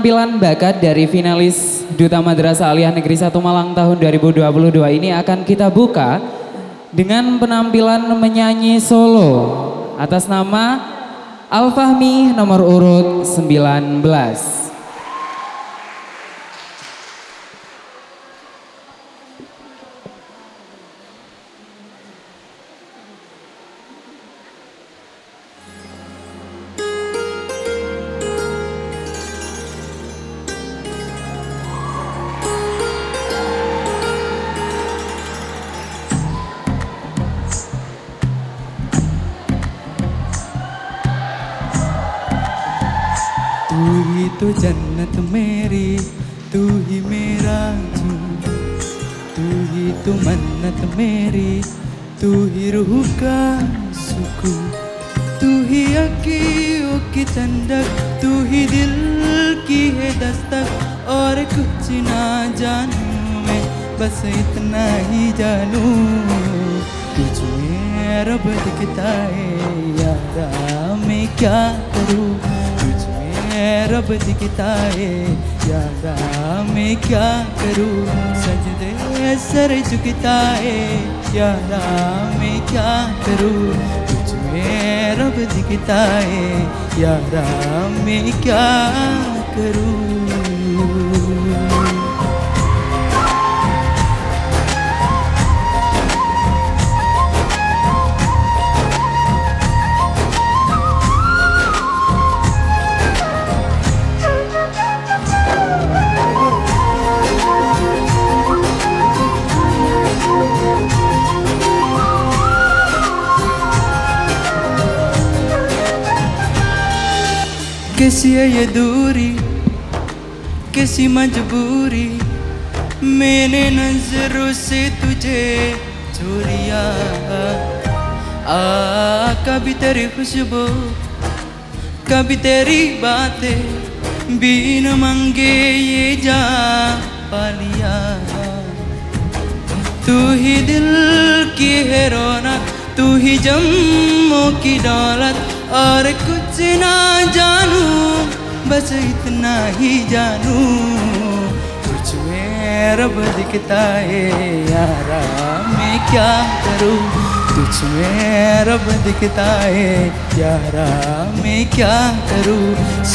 penampilan bakat dari finalis Duta Madrasah Aliyah Negeri 1 Malang tahun 2022 ini akan kita buka dengan penampilan menyanyi solo atas nama Al-Fahmi nomor urut 19. तू ही तो जन्नत मेरी, तू ही मेरा झूम, तू ही तो मन्नत मेरी, तू ही रूह का सुकून, तू ही अखियों की ठंडक, तू ही दिल की है दस्तक। और कुछ ना जानूं मैं, बस इतना ही जानूं, तुझ में रब दिखता है यारा, मैं क्या करूं। रब दिखता है यारा, मैं क्या करूं। सजदे सर झुकता है यारा, मैं क्या करूं। तुझ में रब दिखता है यारा, मैं क्या करूं। कैसी है ये दूरी, कैसी मजबूरी, मैंने नजरों से तुझे चोरिया। कभी तेरी खुशबू, कभी तेरी बातें, बिन मांगे ये जा पा लिया। तू ही दिल की है रौनक, तू ही जम्मों की दौलत। और कुछ ना जानूं, बस इतना ही जानूं, तुझ में रब दिखता है यारा, मैं क्या करूं। तुझ में रब दिखता है यारा, मैं क्या करूं।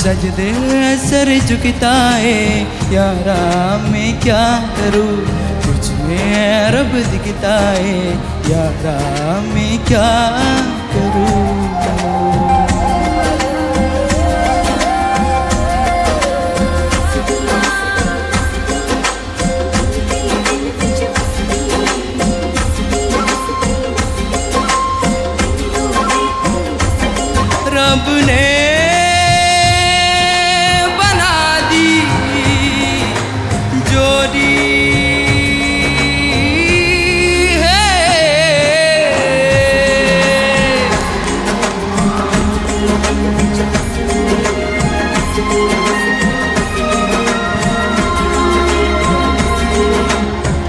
सजदे सर झुकता है यारा, मैं क्या करूं। तुझ में रब दिखता है यारा, मैं क्या करूं। रब ने बना दी जोड़ी है,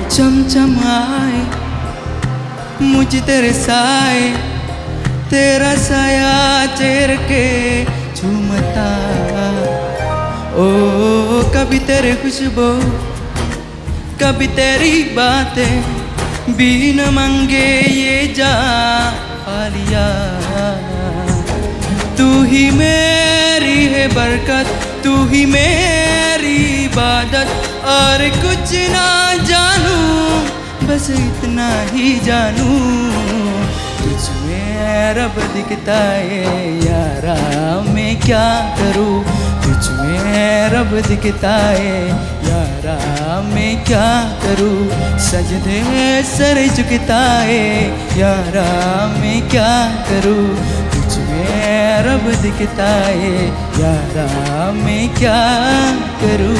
चमचम आए मुझ तेरे साए, तेरा साया चेर के झूमता। ओ कभी तेरे खुशबू, कभी तेरी बातें, बिन मांगे ये जा पा लिया। तू ही मेरी है बरकत, तू ही मेरी इबादत। और कुछ ना जानूं, बस इतना ही जानूं, तुझ में रब दिखता है यारा, मैं क्या करूं। तुझ में रब दिखता है यारा, मैं क्या करूं। सजदे सर झुकता है यारा, मैं क्या करूं। तुझ में रब दिखता है यारा, मैं क्या करूं।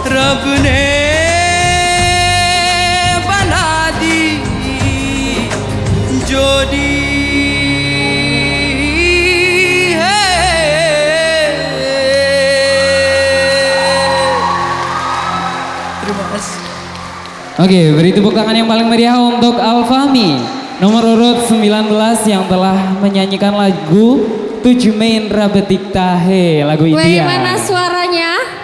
रब ने बना दी जोड़ी है। Oke, beri tepuk tangan yang paling meriah untuk Alfami nomor urut 19 yang telah menyanyikan lagu 7 Mei Rabetik Tahe, lagu India. Bagaimana suaranya?